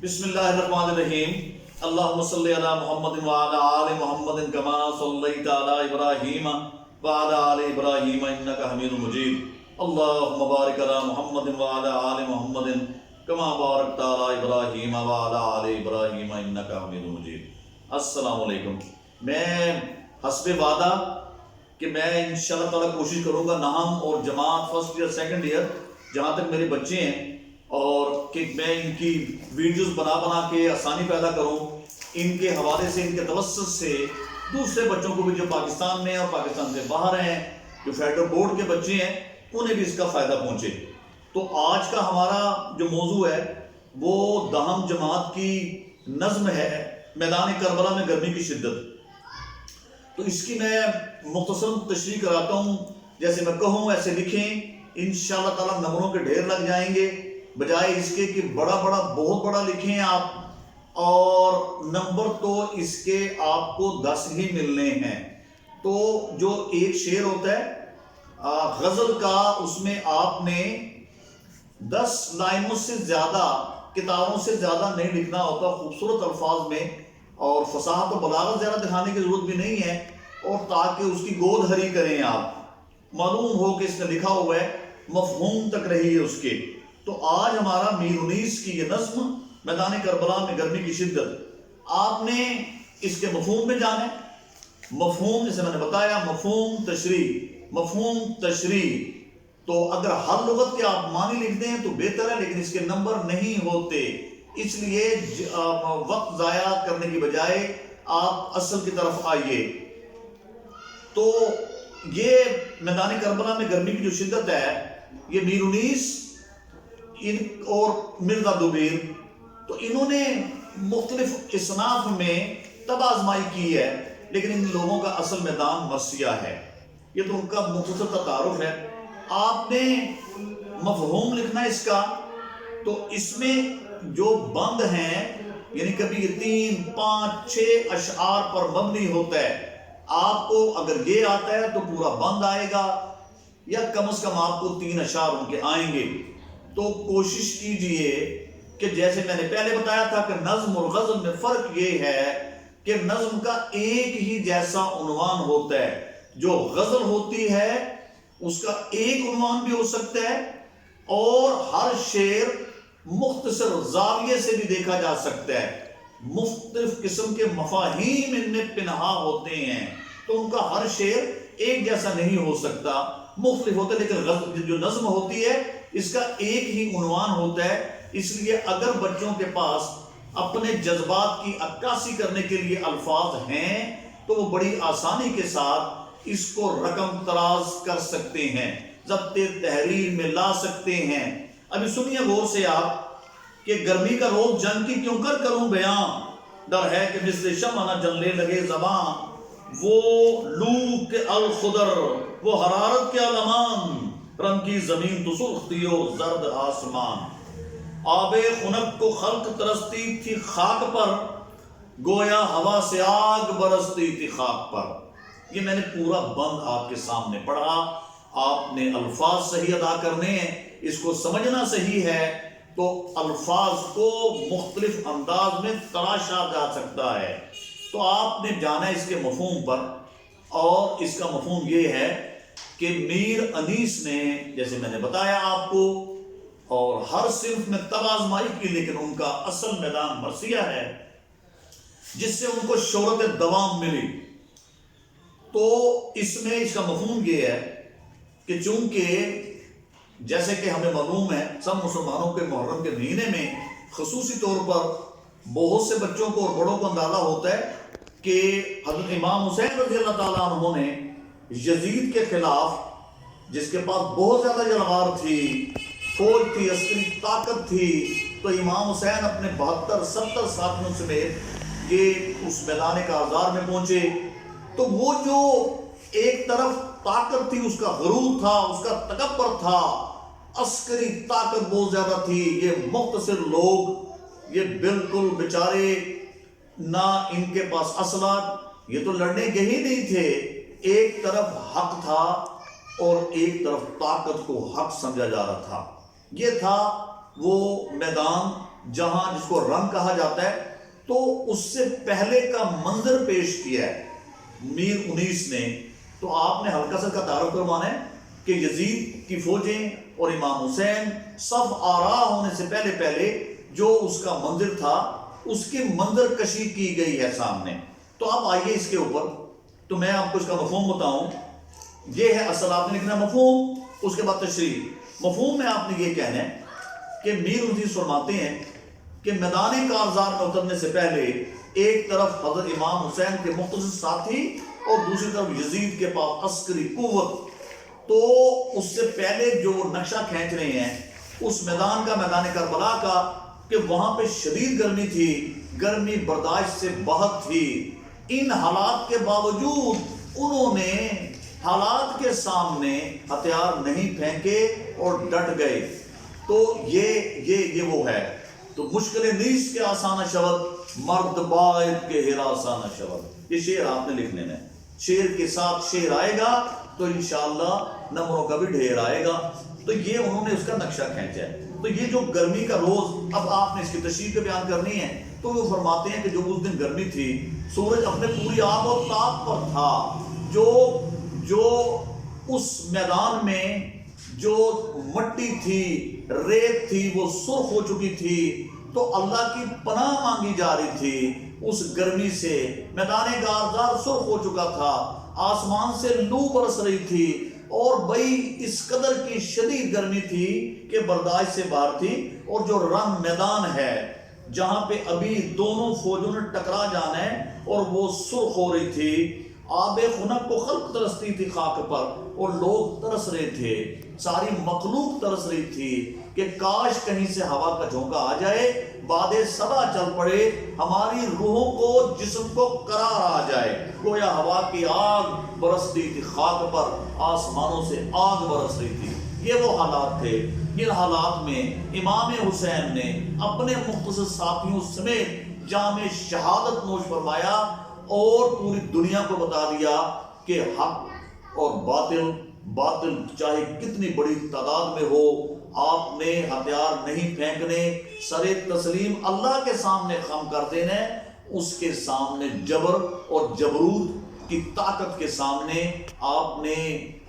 بسم اللہ الرحمن الرحیم اللہم صلی علی محمد وعلی آل محمد کما صلیت علی ابراہیم وعلی آل ابراہیم انکا حمید مجید اللہم بارک علی محمد وعلی آل محمد کما بارکت علی ابراہیم وعلی آل ابراہیم انکا حمید مجید۔ السلام علیکم۔ میں حسب وعدہ کہ میں انشاءاللہ تعالیٰ کوشش کروں گا نہم اور جماعت فرسٹ ایئر سیکنڈ ایئر جہاں تک میرے بچے ہیں اور کہ میں ان کی ویڈیوز بنا کے آسانی پیدا کروں، ان کے حوالے سے ان کے توسط سے دوسرے بچوں کو بھی جو پاکستان میں اور پاکستان سے باہر ہیں، جو فیڈرل بورڈ کے بچے ہیں، انہیں بھی اس کا فائدہ پہنچے۔ تو آج کا ہمارا جو موضوع ہے وہ دہم جماعت کی نظم ہے، میدان کربلا میں گرمی کی شدت۔ تو اس کی میں مختصر تشریح کراتا ہوں، جیسے میں کہوں ایسے لکھیں، انشاءاللہ تعالیٰ نمبروں کے ڈھیر لگ جائیں گے، بجائے اس کے کہ بہت بڑا لکھیں آپ، اور نمبر تو اس کے آپ کو 10 ہی ملنے ہیں۔ تو جو ایک شعر ہوتا ہے غزل کا، اس میں آپ نے 10 لائنوں سے زیادہ، کتابوں سے زیادہ نہیں لکھنا ہوتا، خوبصورت الفاظ میں، اور فصاحت و بلاغت زیادہ دکھانے کی ضرورت بھی نہیں ہے، اور تاکہ اس کی گود ہری کریں آپ، معلوم ہو کہ اس نے لکھا ہوا ہے، مفہوم تک رہی ہے اس کے۔ تو آج ہمارا میر 19 کی یہ نظم میدان کربلا میں گرمی کی شدت، آپ نے اس کے مفہوم میں جانا ہے۔ مفہوم جیسے میں نے بتایا، مفہوم تشریح، تو اگر ہر لغت کے آپ معنی لکھ دیں تو بہتر ہے، لیکن اس کے نمبر نہیں ہوتے، اس لیے وقت ضائع کرنے کی بجائے آپ اصل کی طرف آئیے۔ تو یہ میدان کربلا میں گرمی کی جو شدت ہے، یہ میر 19 اور مرزا دبیر، تو انہوں نے مختلف اصناف میں تب آزمائی کی ہے، لیکن ان لوگوں کا اصل میدان مرثیہ ہے۔ یہ تو ان کا مختصر تعارف ہے۔ آپ نے مفہوم لکھنا اس کا، تو اس میں جو بند ہیں، یعنی کبھی یہ 3، 5، 6 اشعار پر مبنی ہوتا ہے، آپ کو اگر یہ آتا ہے تو پورا بند آئے گا، یا کم از کم آپ کو 3 اشعار ان کے آئیں گے۔ تو کوشش کیجئے کہ جیسے میں نے پہلے بتایا تھا کہ نظم اور غزل میں فرق یہ ہے کہ نظم کا ایک ہی جیسا عنوان ہوتا ہے، جو غزل ہوتی ہے اس کا ایک عنوان بھی ہو سکتا ہے، اور ہر شعر مختصر زاویے سے بھی دیکھا جا سکتا ہے، مختلف قسم کے مفاہیم ان میں پنہا ہوتے ہیں، تو ان کا ہر شعر ایک جیسا نہیں ہو سکتا، مختلف ہوتا ہے، لیکن جو نظم ہوتی ہے اس کا ایک ہی عنوان ہوتا ہے۔ اس لیے اگر بچوں کے پاس اپنے جذبات کی عکاسی کرنے کے لیے الفاظ ہیں تو وہ بڑی آسانی کے ساتھ اس کو رقم تراز کر سکتے ہیں، ضبط تحریر میں لا سکتے ہیں۔ ابھی سنیے غور سے آپ کہ گرمی کا روز جنگ کی کیوں کر کروں بیاں، ڈر ہے کہ مثل شمع نہ جلنے لگے زباں، وہ لو کے الخضر وہ حرارت کے علمان، رنگ کی زمین تو سرخ تھی و زرد آسمان، آب خنک کو خلق ترستی تھی خاک پر، گویا ہوا سے آگ برستی تھی خاک پر۔ یہ میں نے پورا بند آپ کے سامنے پڑھا، آپ نے الفاظ صحیح ادا کرنے ہیں، اس کو سمجھنا صحیح ہے، تو الفاظ کو مختلف انداز میں تراشا جا سکتا ہے۔ تو آپ نے جانا اس کے مفہوم پر، اور اس کا مفہوم یہ ہے کہ میر انیس نے، جیسے میں نے بتایا آپ کو، اور ہر صنف میں تب آزمائی کی، لیکن ان کا اصل میدان مرثیہ ہے، جس سے ان کو شہرت دوام ملی۔ تو اس میں اس کا مفہوم یہ ہے کہ چونکہ جیسے کہ ہمیں معلوم ہے سب مسلمانوں کے محرم کے مہینے میں خصوصی طور پر بہت سے بچوں کو اور بڑوں کو اندازہ ہوتا ہے کہ حضرت امام حسین رضی اللہ تعالیٰ عنہ نے یزید کے خلاف، جس کے پاس بہت زیادہ یلغار تھی، فوج تھی، عسکری طاقت تھی، تو امام حسین اپنے 72-70 ساتھیوں سمیت یہ اس میدان کارزار میں پہنچے۔ تو وہ جو ایک طرف طاقت تھی، اس کا غرور تھا، اس کا تکبر تھا، عسکری طاقت بہت زیادہ تھی، یہ مختصر لوگ، یہ بالکل بیچارے، نہ ان کے پاس اسلحہ، یہ تو لڑنے کے ہی نہیں تھے، ایک طرف حق تھا اور ایک طرف طاقت کو حق سمجھا جا رہا تھا۔ یہ تھا وہ میدان جہاں جس کو رنگ کہا جاتا ہے، تو اس سے پہلے کا منظر پیش کیا ہے میر 19 نے. تو آپ نے ہلکا سا کا تعارف کروانا ہے کہ یزید کی فوجیں اور امام حسین سب آرا ہونے سے پہلے جو اس کا منظر تھا اس کی منظر کشی کی گئی ہے سامنے. تو آپ آئیے اس کے اوپر، تو میں آپ کو اس کا مفہوم بتاؤں. یہ ہے اصل، آپ نے لکھنا مفہوم، اس کے بعد تشریح. مفہوم میں آپ نے یہ کہنا ہے کہ میر 19 فرماتے ہیں کہ میدان کارزار میں اترنے سے پہلے ایک طرف حضرت امام حسین کے مختصر ساتھی اور دوسری طرف یزید کے پاس عسکری قوت. تو اس سے پہلے جو نقشہ کھینچ رہے ہیں اس میدان کا، میدان کربلا کا، کہ وہاں پہ شدید گرمی تھی، گرمی برداشت سے باہر تھی. ان حالات کے باوجود انہوں نے حالات کے سامنے ہتھیار نہیں پھینکے اور ڈٹ گئے. تو یہ وہ ہے. تو مشکل نیست کے آسانہ شبد، مرد باید کے ہراسانہ شبد. یہ شعر آپ نے لکھنے میں، شعر کے ساتھ شعر آئے گا تو انشاءاللہ نمبروں کا بھی ڈھیر آئے گا. تو یہ انہوں نے اس کا نقشہ کھینچا ہے. تو یہ جو گرمی کا روز، اب آپ نے اس کی تشریح پہ بیان کرنی ہے. تو وہ فرماتے ہیں کہ جو اس دن گرمی تھی، سورج اپنے پوری آب و تاب پر تھا. جو اس میدان میں جو مٹی تھی، ریت تھی، وہ سرخ ہو چکی تھی. تو اللہ کی پناہ مانگی جا رہی تھی اس گرمی سے. میدان کارزار سرخ ہو چکا تھا، آسمان سے لو برس رہی تھی، اور بھئی اس قدر کی شدید گرمی تھی کہ برداشت سے باہر تھی. اور جو رنگ میدان ہے جہاں پہ ابھی دونوں فوجوں نے ٹکرا جانا ہے اور وہ سرخ ہو رہی تھی، آب خنک کو خلق ترستی تھی خاک پر، اور لوگ ترس رہے تھے، ساری مخلوق ترس رہی تھی کہ کاش کہیں سے ہوا کا جھونکا آ جائے، باد صبا چل پڑے، ہماری روحوں کو، جسم کو قرار آ جائے. گویا ہوا کی آگ برستی تھی خاک پر، آسمانوں سے آگ برس رہی تھی. یہ وہ حالات تھے. ان حالات میں امام حسین نے اپنے مختصر ساتھیوں سمیت جام شہادت نوش فرمایا اور پوری دنیا کو بتا دیا کہ حق اور باطل چاہے کتنی بڑی تعداد میں ہو، آپ نے ہتھیار نہیں پھینکنے، سر تسلیم اللہ کے سامنے خم کر دینا. اس کے سامنے جبر اور جبروت کی طاقت کے سامنے آپ نے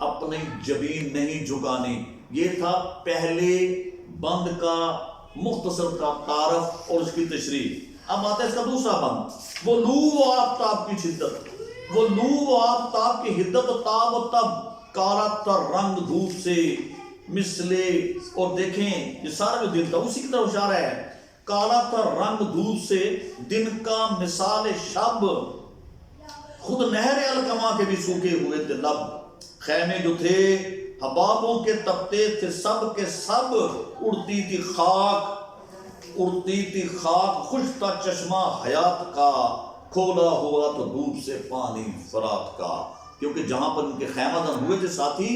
اپنی جبین نہیں جھکانی. یہ تھا پہلے بند کا مختصر کا تعارف اور اس کی تشریح. اب آتا ہے اس کا دوسرا بند، وہ لو و آفتاب کی شدت. وہ لو و آفتاب کی حدت، تاب و تب، کالا تر رنگ دھوپ سے مثلے. اور دیکھیں یہ سارا جو دن تھا اسی کی طرف اشارہ ہے. کالا تر رنگ دھوپ سے دن کا مثال شب، خود نہر الکما کے بھی سوکھے ہوئے تھے لب. خیمے جو تھے حبابوں کے تپتے تھے سب کے سب، اڑتی تھی خاک، خوش تھا چشمہ حیات کا، کھولا ہوا تو دودھ سے پانی فرات کا. کیونکہ جہاں پر ان کے خیمہ دن ہوئے تھے ساتھ ہی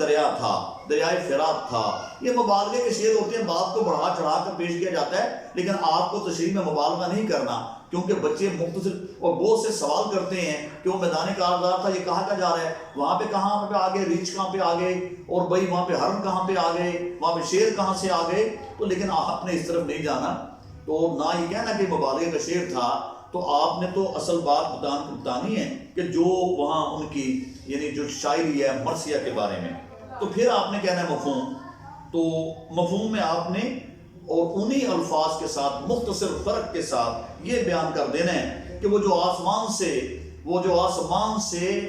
دریا تھا، دریائے فرات تھا. یہ مبالغے کے شعر ہوتے ہیں، بات کو بڑھا چڑھا کر پیش کیا جاتا ہے، لیکن آپ کو تشریح میں مبالغہ نہیں کرنا، کیونکہ بچے مختصر اور بہت سے سوال کرتے ہیں کہ وہ میدان کارزار تھا، یہ کہاں کا جا رہا ہے، وہاں پہ کہاں پہ آ گئے، ریچھ کہاں پہ آ گئے، اور بھائی وہاں پہ ہرن کہاں پہ آ گئے، وہاں پہ شیر کہاں سے آ گئے. تو لیکن آپ نے اس طرف نہیں جانا. تو نہ یہ کہنا کہ مبالغے کا شعر تھا. تو آپ نے تو اصل بات بتانی ہے کہ جو وہاں ان کی یعنی جو شاعری ہے مرثیہ کے بارے میں. تو پھر آپ نے کہنا ہے مفہوم. تو مفہوم میں آپ نے اور انہی الفاظ کے ساتھ مختصر فرق کے ساتھ یہ بیان کر دینا ہے کہ وہ جو آسمان سے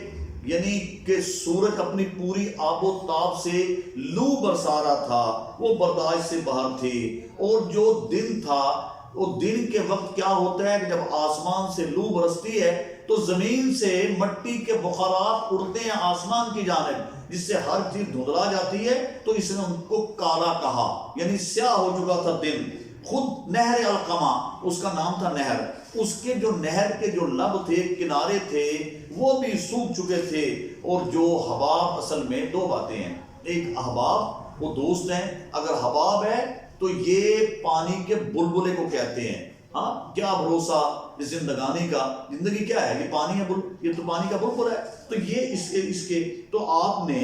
یعنی کہ سورج اپنی پوری آب و تاب سے لو برسا رہا تھا، وہ برداشت سے باہر تھی. اور جو دن تھا، وہ دن کے وقت کیا ہوتا ہے کہ جب آسمان سے لو برستی ہے تو زمین سے مٹی کے بخارات اڑتے ہیں آسمان کی جانب، جس سے ہر چیز دھندلا جاتی ہے. تو اس نے ان کو کالا کہا، یعنی سیاہ ہو چکا تھا دن. خود نہر القما، اس کا نام تھا نہر، اس کے جو نہر کے جو لب تھے، کنارے تھے، وہ بھی سوکھ چکے تھے. اور جو حباب، اصل میں دو باتیں ہیں، ایک احباب وہ دوست ہیں، اگر حباب ہے تو یہ پانی کے بلبلے کو کہتے ہیں. ہاں کیا بھروسہ زندگانی کا، زندگی کیا ہے، یہ پانی ہے، یہ تو پانی کا بلبل ہے. تو یہ اس کے تو آپ نے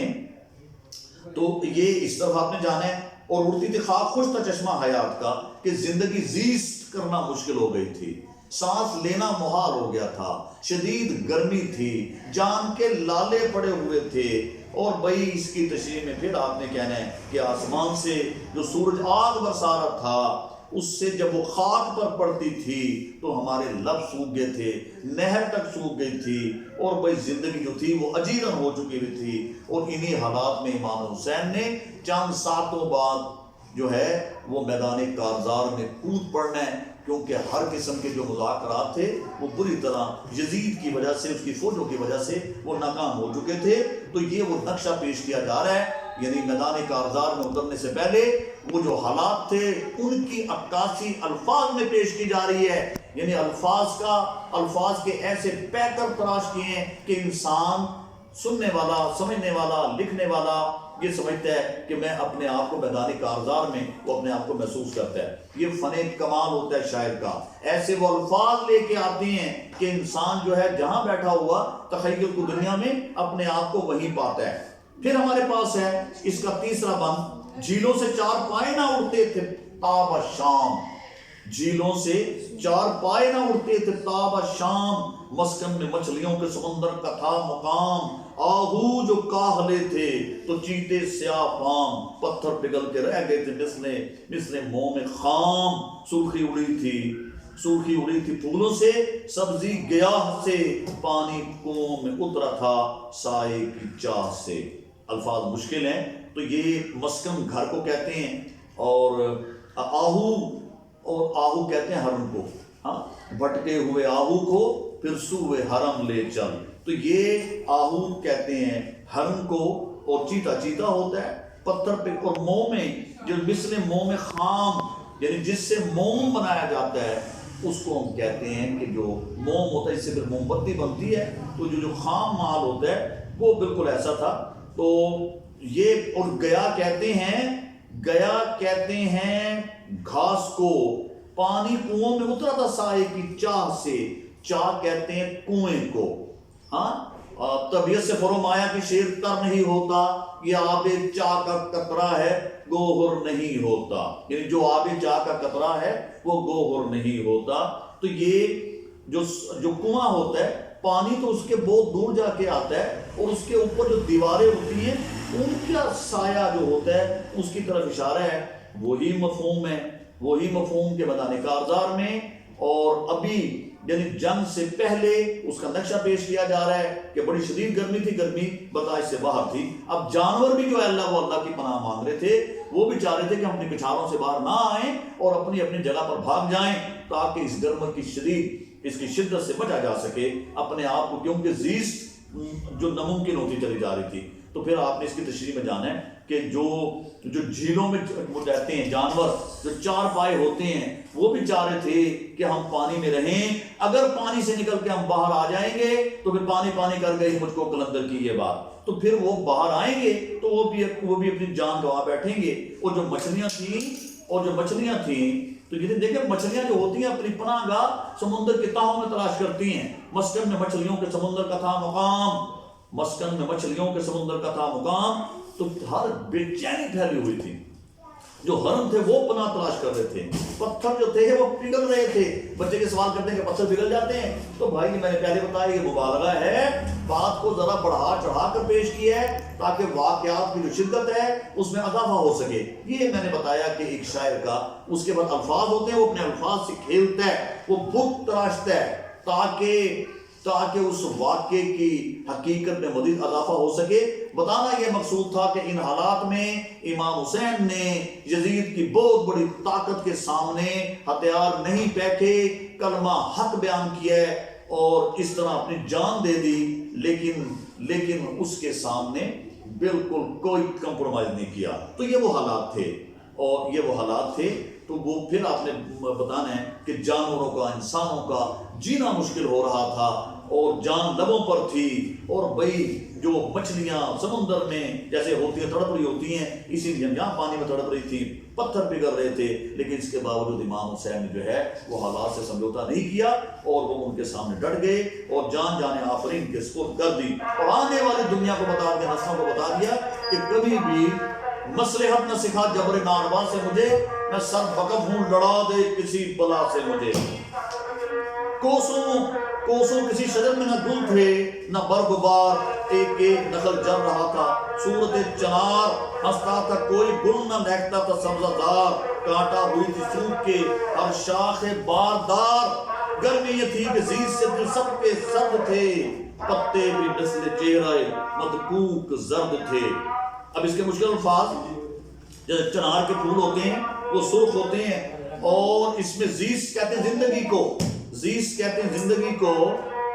تو یہ اس طرف آپ نے جانا ہے. اور اڑتی تھی خاک خوش تھا چشمہ حیات کا کہ زندگی زیست کرنا مشکل ہو گئی تھی، سانس لینا محال ہو گیا تھا، شدید گرمی تھی، جان کے لالے پڑے ہوئے تھے۔ اور بھائی اس کی تشریح میں پھر آپ نے کہنا ہے کہ آسمان سے جو سورج آگ برسا رہا تھا، اس سے جب وہ خاک پر پڑتی تھی تو ہمارے لب سوکھ گئے تھے، نہر تک سوکھ گئی تھی، اور بھائی زندگی جو تھی وہ اجیرن ہو چکی ہوئی تھی۔ اور انہی حالات میں امام حسین نے چند ساتوں بعد جو ہے وہ میدان کارزار میں کود پڑنا ہے، کیونکہ ہر قسم کے جو مذاکرات تھے وہ بری طرح یزید کی وجہ سے، اس کی فوجوں کی وجہ سے وہ ناکام ہو چکے تھے۔ تو یہ وہ نقشہ پیش کیا جا رہا ہے، یعنی میدان کارزار میں اترنے سے پہلے وہ جو حالات تھے ان کی عکاسی الفاظ میں پیش کی جا رہی ہے، یعنی الفاظ کے ایسے پیکر تراش کیے ہیں کہ انسان سننے والا، سمجھنے والا، لکھنے والا یہ سمجھتا ہے کہ میں اپنے آپ کو میدان کارزار میں وہ اپنے آپ کو محسوس کرتا ہے۔ یہ فن کمال ہوتا ہے شاعر کا، ایسے وہ الفاظ لے کے آتے ہیں کہ انسان جو ہے جہاں بیٹھا ہوا تخیل کو دنیا میں اپنے آپ کو وہیں پاتا ہے۔ پھر ہمارے پاس ہے اس کا تیسرا بند، جھیلوں سے چار پائے نہ اڑتے تھے تاب شام، جھیلوں سے چار پائے نہ اڑتے تھے تاب شام، مسکن میں مچھلیوں کے سمندر کا تھا مقام، آہو جو کاہلے تھے تو چیتے سیاہ فام، پتھر پگھل کے رہ گئے تھے مثل موم خام، سرخی اڑی تھی پھولوں سے، سبزی گیاہ سے، پانی کنووں میں اترا تھا سائے کی چاہ سے۔ الفاظ مشکل ہیں، تو یہ مسکن گھر کو کہتے ہیں، اور آہو کہتے ہیں ہرن کو، ہاں بھٹکے ہوئے آہو کو پھر سوئے حرم لے چل، تو یہ آہو کہتے ہیں ہرن کو، اور چیتا ہوتا ہے پتھر پہ، اور موم جو مثل موم خام، یعنی جس سے موم بنایا جاتا ہے اس کو ہم کہتے ہیں کہ جو موم ہوتا ہے اس سے پھر موم بتی بنتی ہے، تو جو خام مال ہوتا ہے وہ بالکل ایسا تھا۔ تو یہ، اور گیا کہتے ہیں گھاس کو، پانی کنووں میں اترا تھا سائے کی چاہ سے، چاہ کہتے ہیں کنویں کو، ہاں طبیعت سے فرمایا کہ شیر تر نہیں ہوتا، یہ آب چاہ کا قطرہ ہے گوہر نہیں ہوتا، یعنی جو آب چاہ کا قطرہ ہے وہ گوہر نہیں ہوتا۔ تو یہ جو کنواں ہوتا ہے، پانی تو اس کے بہت دور جا کے آتا ہے، اور اس کے اوپر جو دیواریں ہوتی ہیں ان کا سایہ جو ہوتا ہے اس کی طرف اشارہ ہے، وہی مفہوم کے میدان کارزار میں، اور ابھی یعنی جنگ سے پہلے اس کا نقشہ پیش کیا جا رہا ہے کہ بڑی شدید گرمی تھی، گرمی برداشت سے باہر تھی۔ اب جانور بھی جو ہے اللہ کی پناہ مانگ رہے تھے، وہ بھی چاہ رہے تھے کہ ہم اپنی کچھاروں سے باہر نہ آئیں اور اپنی جگہ پر بھاگ جائیں، تاکہ اس گرمی اس کی شدت سے بچا جا سکے اپنے آپ کو، کیونکہ زیست جو ناممکن ہوتی چلی جا رہی تھی۔ تو پھر آپ نے اس کی تشریح میں جانا ہے کہ جو جھیلوں میں وہ رہتے ہیں جانور، جو چار پائے ہوتے ہیں، وہ بھی چاہ رہے تھے کہ ہم پانی میں رہیں، اگر پانی سے نکل کے ہم باہر آ جائیں گے تو پھر پانی کر گئی مجھ کو قلندر کی یہ بات، تو پھر وہ باہر آئیں گے تو وہ بھی اپنی جان گوا بیٹھیں گے۔ اور جو مچھلیاں تھیں تو یہ دیکھیں، مچھلیاں جو ہوتی ہیں اپنی پناہ گاہ سمندر کے تہوں میں تلاش کرتی ہیں۔ مسکن میں مچھلیوں کے سمندر کا تھا مقام، تو ہر بے چینی پھیلی ہوئی تھی، جو ہرن تھے وہ پناہ تلاش کر رہے تھے، پتھر جو تھے وہ پگھل رہے تھے۔ بچے کے سوال کرتے ہیں کہ پتھر پگھل جاتے ہیں، تو بھائی میں نے پہلے بتایا یہ مبالغہ ہے، بات کو ذرا بڑھا چڑھا کر پیش کی ہے تاکہ واقعات کی جو شدت ہے اس میں اضافہ ہو سکے۔ یہ میں نے بتایا کہ ایک شاعر کا اس کے بعد الفاظ ہوتے ہیں، وہ اپنے الفاظ سے کھیلتا ہے، وہ بت تراشتا ہے تاکہ اس واقعے کی حقیقت میں مزید اضافہ ہو سکے۔ بتانا یہ مقصود تھا کہ ان حالات میں امام حسین نے یزید کی بہت بڑی طاقت کے سامنے ہتھیار نہیں پھینکے، کلمہ حق بیان کیا اور اس طرح اپنی جان دے دی، لیکن اس کے سامنے بالکل کوئی کمپرومائز نہیں کیا۔ تو یہ وہ حالات تھے، تو وہ پھر آپ نے بتانا ہے کہ جانوروں کا، انسانوں کا جینا مشکل ہو رہا تھا اور جان لبوں پر تھی، اور بھئی جو مچھلیاں سمندر میں جیسے ہوتی ہیں تڑپ رہی ہوتی ہیں، اسی لیے یہاں پانی میں تڑپ رہی تھی، پتھر پگھل رہے تھے، لیکن اس کے باوجود امام حسین نے جو ہے وہ حالات سے سمجھوتا نہیں کیا اور وہ ان کے سامنے ڈٹ گئے اور جان آفرین کے سپرد کر دی، اور آنے والی دنیا کو بتا دیا، نسلوں کو بتا دیا کہ کبھی بھی مصلحت نہ سکھا جبر ناروا سے مجھے، میں سر بکف ہوں لڑا دے کسی بلا سے مجھے۔ کوسوں کسی شجر میں نہ گل تھے نہ برگبار، ایک ایک نخل جل رہا تھا صورت چنار، ہنستا تھا کوئی گل نہ مہکتا تھا سبزہ دار، کانٹا ہوئی تھی سوکھ کے ہر شاخ باردار، گرمی یہ تھی کہ زیز سے دل سب کے سرد تھے، پتے بھی مثل چہرہ مدکوک زرد تھے۔ اب اس کے مشکل الفاظ، جیسے چنار کے پھول ہوتے ہیں وہ سرخ ہوتے ہیں، اور اس میں زیز کہتے ہیں زندگی کو، زیز کہتے ہیں زندگی کو،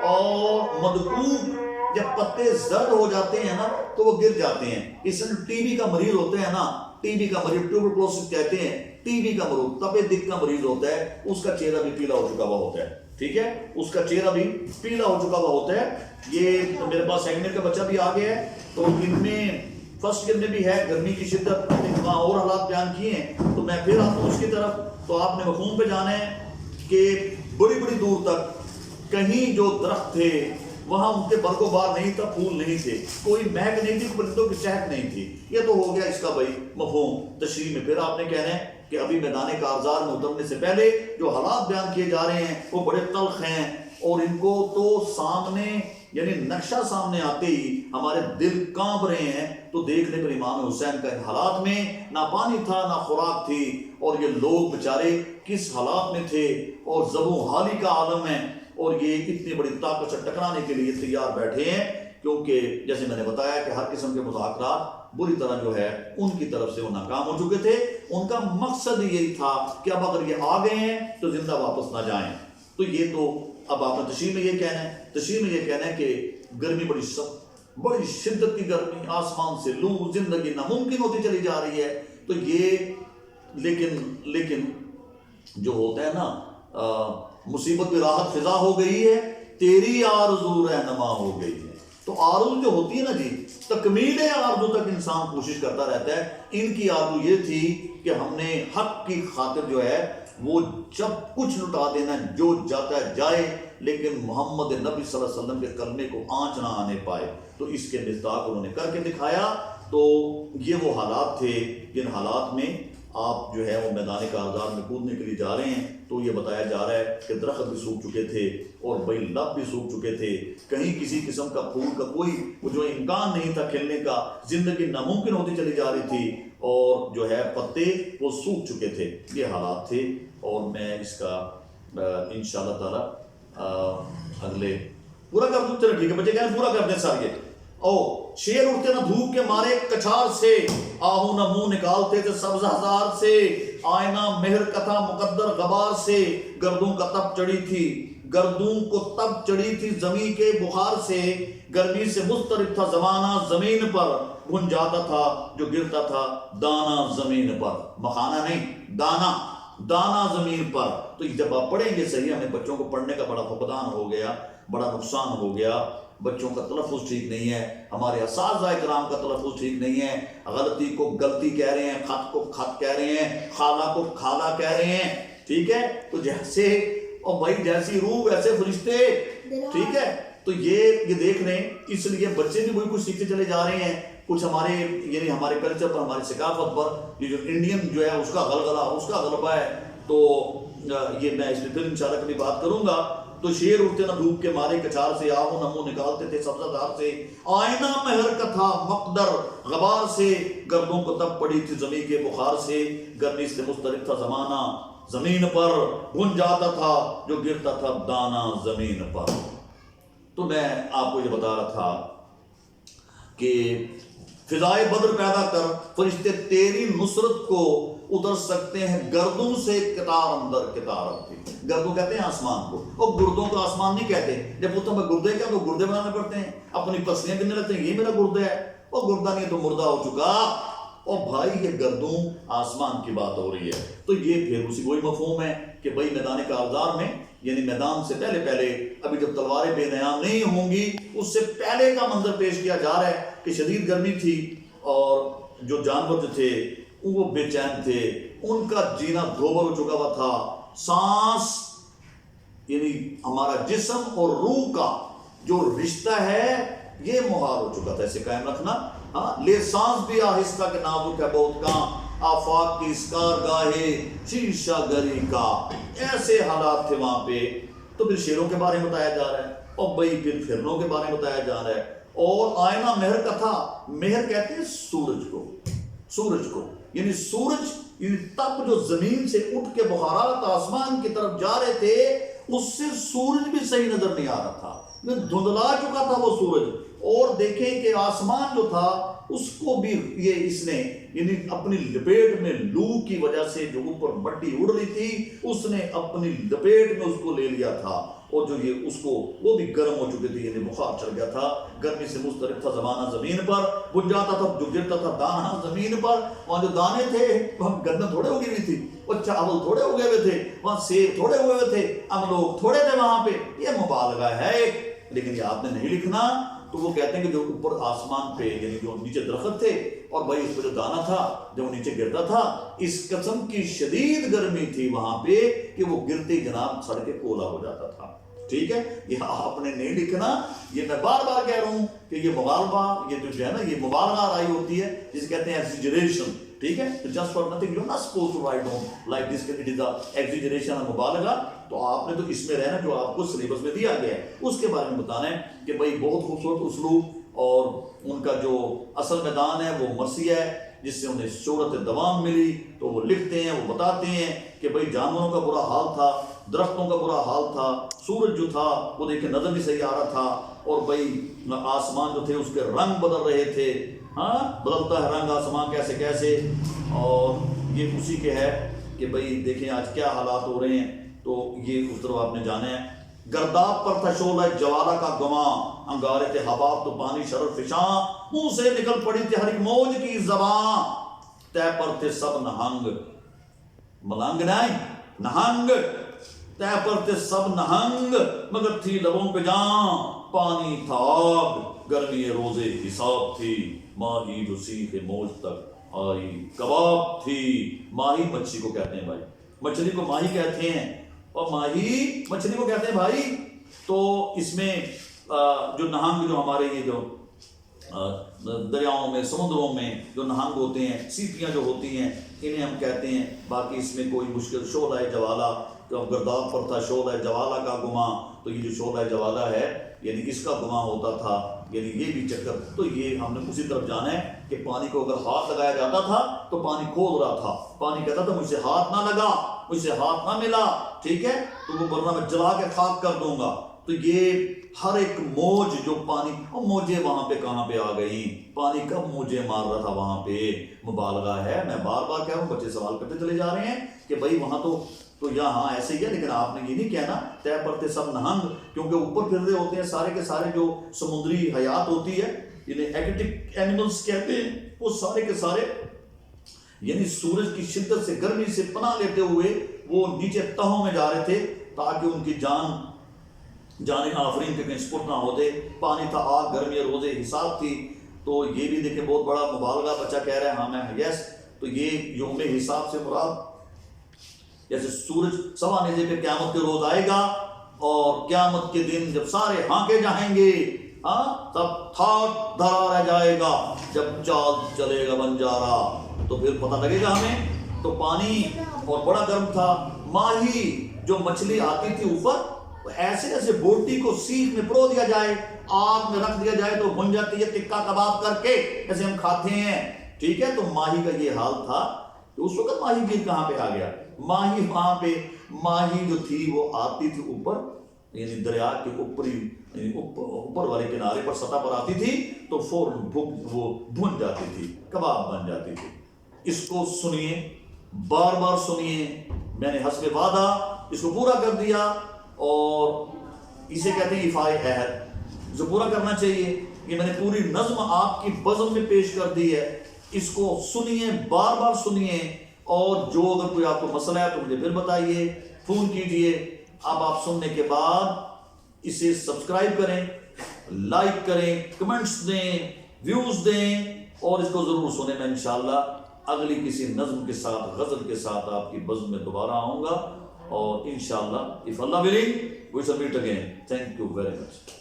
اور مدکوک جب پتے زرد ہو جاتے ہیں نا تو وہ گر جاتے ہیں۔ اس میں ٹی بی کا مریض ہوتا ہے نا، ٹی بی کا مریض ٹیوبرکلوسس کہتے ہیں، ٹی بی کا مریض تپے دق کا مریض ہوتا ہے، اس کا چہرہ بھی پیلا ہو چکا ہوا ہوتا ہے، ٹھیک ہے، اس کا چہرہ بھی پیلا ہو چکا ہوا ہوتا ہے۔ یہ میرے پاس سیکنڈ ایئر کا بچہ بھی آ گیا ہے، تو ان میں فرسٹ ایئر میں بھی ہے گرمی کی شدت، وہاں اور حالات بیان کیے ہیں، تو میں پھر آتا ہوں اس کی طرف۔ تو آپ نے مفہوم پہ جانا ہے کہ بڑی بڑی دور تک کہیں جو درخت تھے وہاں ان کے برگ و بار نہیں تھا، پھول نہیں تھے، کوئی مہک نہیں تھی، پرندوں کی چہک نہیں تھی۔ یہ تو ہو گیا اس کا بھائی مفہوم۔ تشریح میں پھر آپ نے کہنا ہے کہ ابھی میدان کارزار میں اترنے سے پہلے جو حالات بیان کیے جا رہے ہیں وہ بڑے تلخ ہیں، اور ان کو تو سامنے یعنی نقشہ سامنے آتے ہی ہمارے دل کانپ رہے ہیں۔ تو دیکھنے پر امام حسین کا ان حالات میں نہ پانی تھا نہ خوراک تھی، اور یہ لوگ بیچارے کس حالات میں تھے، اور زبوں حالی کا عالم ہے، اور یہ اتنی بڑی طاقت سے ٹکرانے کے لیے تیار بیٹھے ہیں، کیونکہ جیسے میں نے بتایا کہ ہر قسم کے مذاکرات بری طرح جو ہے ان کی طرف سے وہ ناکام ہو چکے تھے۔ ان کا مقصد یہی تھا کہ اب اگر یہ آ گئے ہیں تو زندہ واپس نہ جائیں۔ تو یہ تو اب آپ نے تشریح میں یہ کہنا ہے، تشریح میں یہ کہنا ہے کہ گرمی بڑی شدت کی گرمی، آسمان سے لو، زندگی ناممکن ہوتی چلی جا رہی ہے۔ تو یہ لیکن جو ہوتا ہے نا، مصیبت میں راحت فضا ہو گئی ہے، تیری آرزو رہنما ہو گئی ہے۔ تو آرزو جو ہوتی ہے نا جی، تکمیل آرزو تک انسان کوشش کرتا رہتا ہے۔ ان کی آرزو یہ تھی کہ ہم نے حق کی خاطر جو ہے وہ جب کچھ لٹا دینا، جو جاتا ہے جائے، لیکن محمد نبی صلی اللہ علیہ وسلم کے کلمے کو آنچ نہ آنے پائے۔ تو اس کے مصداق انہوں نے کر کے دکھایا۔ تو یہ وہ حالات تھے جن حالات میں آپ جو ہے وہ میدان کارزار میں کودنے کے لیے جا رہے ہیں۔ تو یہ بتایا جا رہا ہے کہ درخت بھی سوکھ چکے تھے اور بھائی لب بھی سوکھ چکے تھے، کہیں کسی قسم کا پھول کا کوئی جو امکان نہیں تھا کھلنے کا، زندگی ناممکن ہوتی چلی جا رہی تھی، اور جو ہے پتے وہ سوکھ چکے تھے۔ یہ حالات تھے، اور میں اس کا انشاءاللہ تعالی اگلے پورا کر دوں۔ چلو ٹھیک ہے بچے، کہنا پورا کر دیں سارے۔ او شیر اٹھتے نہ دھوپ کے مارے کچھار سے، آہو نہ منہ نکالتے تھے سبز ہزار سے، آئینہ مہر کا تھا مقدر غبار سے، گردوں کا تب چڑھی تھی، گردوں کو تب چڑھی تھی زمین کے بخار سے، گرمی سے مضطرب تھا زمانہ زمین پر، بھن جاتا تھا جو گرتا تھا دانا زمین پر، مخانہ نہیں دانا زمین پر۔ تو جب آپ پڑھیں گے صحیح، ہمیں بچوں کو پڑھنے کا بڑا فقدان ہو گیا، بڑا نقصان ہو گیا، بچوں کا تلفظ ٹھیک نہیں ہے، ہمارے اساتذہ کرام کا تلفظ ٹھیک نہیں ہے، غلطی کو غلطی کہہ رہے ہیں، خط کو خط کہہ رہے ہیں، خالہ کو کھالا کہہ رہے ہیں، ٹھیک ہے۔ تو جیسے اور بھائی جیسی روح ویسے فرشتے، ٹھیک ہے۔ تو یہ دیکھ رہے ہیں، اس لیے بچے بھی وہی کچھ سیکھتے چلے جا رہے ہیں، کچھ ہمارے یعنی ہمارے کلچر پر، ہماری ثقافت پر یہ جو انڈین جو ہے اس کا غلغلہ، اس کا غلبہ ہے۔ تو یہ میں اس میں پھر انشاءاللہ کبھی بات کروں گا۔ تو شیر اٹھتے نہ دھوپ کے مارے کچھار سے، آہو نہ منہ نکالتے تھے سبزہ دار سے، آئینہ مہر کا تھا مقدر غبار سے، گردوں کو تب پڑی تھی زمین کے بخار سے، گرمی سے مضطرب تھا زمانہ زمین پر، بھن جاتا تھا جو گرتا تھا دانا زمین پر۔ تو میں آپ کو یہ بتا رہا تھا کہ فضائے بدر پیدا کر، فرشتے تیری نصرت کو اتر سکتے ہیں گردوں سے کتار اندر کتار تھی۔ گردوں کہتے ہیں آسمان کو، اور گردوں کو آسمان نہیں کہتے۔ جب پوچھتا میں گردے کیا، تو گردے بنانے پڑتے ہیں، اپنی پسلیاں گننے لگتے ہیں، یہ میرا گردہ ہے، اور گردہ نہیں تو مردہ ہو چکا۔ اور بھائی یہ گردوں آسمان کی بات ہو رہی ہے۔ تو یہ پھر اسی وہی مفہوم ہے کہ بھائی میدان کارزار میں یعنی میدان سے پہلے ابھی جب تلواریں بے نیام نہیں ہوں گی، اس سے پہلے کا منظر پیش کیا جا رہا ہے کہ شدید گرمی تھی، اور جو جانور جو تھے وہ بے چین تھے، ان کا جینا دھوبر ہو چکا ہوا تھا، سانس یعنی ہمارا جسم اور روح کا جو رشتہ ہے یہ محال ہو چکا تھا، اسے قائم رکھنا ہاں لے سانس بھی آہستہ کے نازک ہے بہت کام، آفاق کی اسکار گاہے شیشہ گری کا، ایسے حالات تھے وہاں پہ۔ تو پھر شیروں کے بارے میں بتایا جا رہا ہے، اور بھائی پھر پھرنوں کے بارے میں بتایا جا رہا ہے، اور آئینہ مہر کا تھا۔ مہر کہتے ہیں سورج کو، سورج کو، یعنی سورج یعنی تب جو زمین سے اٹھ کے بخارات آسمان کی طرف جا رہے تھے، اس سے سورج بھی صحیح نظر نہیں آ رہا تھا، دھندلا چکا تھا وہ سورج۔ اور دیکھیں کہ آسمان جو تھا اس کو بھی یہ اس نے یعنی اپنی لپیٹ میں، لو کی وجہ سے جو اوپر مٹی اڑ رہی تھی اس نے اپنی لپیٹ میں اس کو لے لیا تھا، اور جو یہ اس کو وہ بھی گرم ہو چکے تھے، یعنی بخار چڑھ گیا تھا، گرمی سے مضطرب تھا زمانہ زمین پر، بن جاتا تھا جو گرتا تھا دانہ زمین پر، وہاں جو دانے تھے وہاں گندم تھوڑے اگی ہوئی تھی، وہ چاول تھوڑے اگے ہوئے تھے، وہاں سیب تھوڑے ہوئے ہوئے تھے، ہم لوگ تھوڑے تھے وہاں پہ۔ یہ مبالغہ ہے ایک، لیکن یہ آپ نے نہیں لکھنا۔ تو وہ کہتے ہیں کہ جو اوپر آسمان پہ یعنی جو نیچے درخت تھے اور بھائی اس پہ جو دانہ تھا جو نیچے گرتا تھا، اس قسم کی شدید گرمی تھی وہاں پہ کہ وہ گرتے جناب سڑ کے کولا ہو جاتا تھا۔ ٹھیک ہے، یہ آپ نے نہیں لکھنا، یہ میں بار بار کہہ رہا ہوں کہ یہ مبالغہ، یہ جو ہے نا یہ مبالغہ رائی ہوتی ہے جسے کہتے ہیں ایگزیجریشن۔ ٹھیک ہے، just for nothing you're not supposed to write down like this, it is the exaggeration اور مبالغہ۔ تو آپ نے تو اس میں رہنا جو آپ کو سلیبس میں دیا گیا ہے اس کے بارے میں بتانا ہے کہ بھائی بہت خوبصورت اسلوب، اور ان کا جو اصل میدان ہے وہ مرثیہ ہے جس سے انہیں شہرت دوام ملی، تو وہ لکھتے ہیں، وہ بتاتے ہیں کہ بھائی جانوروں کا برا حال تھا، درختوں کا برا حال تھا، سورج جو تھا وہ دیکھیں نظر نہیں صحیح آ رہا تھا، اور بھائی آسمان جو تھے اس کے رنگ بدل رہے تھے، ہاں بدلتا ہے رنگ آسمان کیسے کیسے، اور یہ اسی کے ہے کہ بھائی دیکھیں آج کیا حالات ہو رہے ہیں۔ تو یہ اس طرح آپ نے جانا ہے۔ گرداب پر تھا شعلہ جوالہ کا گماں، انگارے تھے حباب تو پانی شرر فشاں، منہ سے نکل پڑی تھی ہر ایک موج کی زباں، طے پر تھے سب نہنگ، ملنگ نہیں نہنگ، طے پر تھے سب نہنگ، مگر تھی لبوں پہ جان، پانی تھا آگ، گرمی روزے حساب تھی، ماہی جو سیخ موج تک آئی کباب تھی۔ ماہی مچھلی کو کہتے ہیں بھائی، مچھلی کو ماہی کہتے ہیں، اور ماہی مچھلی کو کہتے ہیں بھائی۔ تو اس میں جو نہنگ جو ہمارے یہ جو دریاؤں میں سمندروں میں جو نہنگ ہوتے ہیں، سیپیاں جو ہوتی ہیں، انہیں ہم کہتے ہیں۔ باقی اس میں کوئی مشکل شعلہ جوالہ، تو گرداب پر تھا شعلہ جوالہ کا گماں، تو یہ جو شعلہ جوالہ ہے یعنی اس کا گماں ہوتا تھا، یعنی یہ بھی چکر۔ تو یہ ہم نے اسی طرف جانا ہے کہ پانی کو اگر ہاتھ لگایا جاتا تھا تو پانی کھود رہا تھا، پانی کہتا تھا مجھ سے ہاتھ نہ لگا، مجھ سے ہاتھ نہ ملا، ٹھیک ہے، تو وہ ورنہ میں جلا کے خاک کر دوں گا۔ تو یہ ہر ایک موج جو پانی، اور موجیں وہاں پہ کہاں پہ آ گئی، پانی کب موجیں مار رہا تھا وہاں پہ، مبالغہ ہے۔ میں بار بار کہہ رہا ہوں، بچے سوال کرتے چلے جا رہے ہیں کہ بھائی وہاں تو یہاں ایسے ہی ہے، لیکن آپ نے یہ نہیں کہنا طے پر تھے سب نہنگ، کیونکہ اوپر پھر رہے ہوتے ہیں سارے کے سارے جو سمندری حیات ہوتی ہے، یعنی ایکویٹک اینیملز کہتے ہیں، وہ سارے کے سارے یعنی سورج کی شدت سے گرمی سے پناہ لیتے ہوئے وہ نیچے تہوں میں جا رہے تھے تاکہ ان کی جان آفرین کے کہیں سپرد نہ ہوتے۔ پانی تھا آگ، گرمی روزے حساب تھی۔ تو یہ بھی دیکھیں بہت بڑا مبالغہ، بچہ کہہ رہا ہے ہاں میں یس، تو یہ یوم حساب سے مراد جیسے سورج سوا نیزے پہ قیامت کے روز آئے گا، اور قیامت کے دن جب سارے ہانکے جائیں گے، ہاں تب تھاٹ دھرا رہ جائے گا، جب چال چلے گا بنجارا، تو پھر پتہ لگے گا ہمیں۔ تو پانی اور بڑا گرم تھا۔ ماہی جو مچھلی آتی تھی اوپر، ایسے ایسے بوٹی کو سیخ میں پرو دیا جائے، آگ میں رکھ دیا جائے تو بن جاتی ہے، ٹکا کباب کر کے ایسے ہم کھاتے ہیں، ٹھیک ہے۔ تو ماہی کا یہ حال تھا کہ اس وقت ماہی گیر کہاں پہ آ گیا، ماہی وہاں پہ ماہی جو تھی وہ آتی تھی اوپر، یعنی دریا کے اوپری یعنی اوپر والے کنارے پر سطح پر آتی تھی تو فوراً وہ بھن جاتی تھی، کباب بن جاتی تھی۔ اس کو سنیے، بار بار سنیے، میں نے حسب وعدہ اس کو پورا کر دیا، اور اسے کہتے ہیں ایفائے عہد، جو پورا کرنا چاہیے۔ یہ میں نے پوری نظم آپ کی بزم میں پیش کر دی ہے، اس کو سنیے، بار بار سنیے، اور جو اگر کوئی آپ کو مسئلہ ہے تو مجھے پھر بتائیے، فون کیجئے۔ اب آپ سننے کے بعد اسے سبسکرائب کریں، لائک کریں، کمنٹس دیں، ویوز دیں، اور اس کو ضرور سنیں۔ میں انشاءاللہ اگلی کسی نظم کے ساتھ، غزل کے ساتھ آپ کی بزم میں دوبارہ آؤں گا، اور انشاءاللہ if Allah willing we shall meet again. Thank you very much.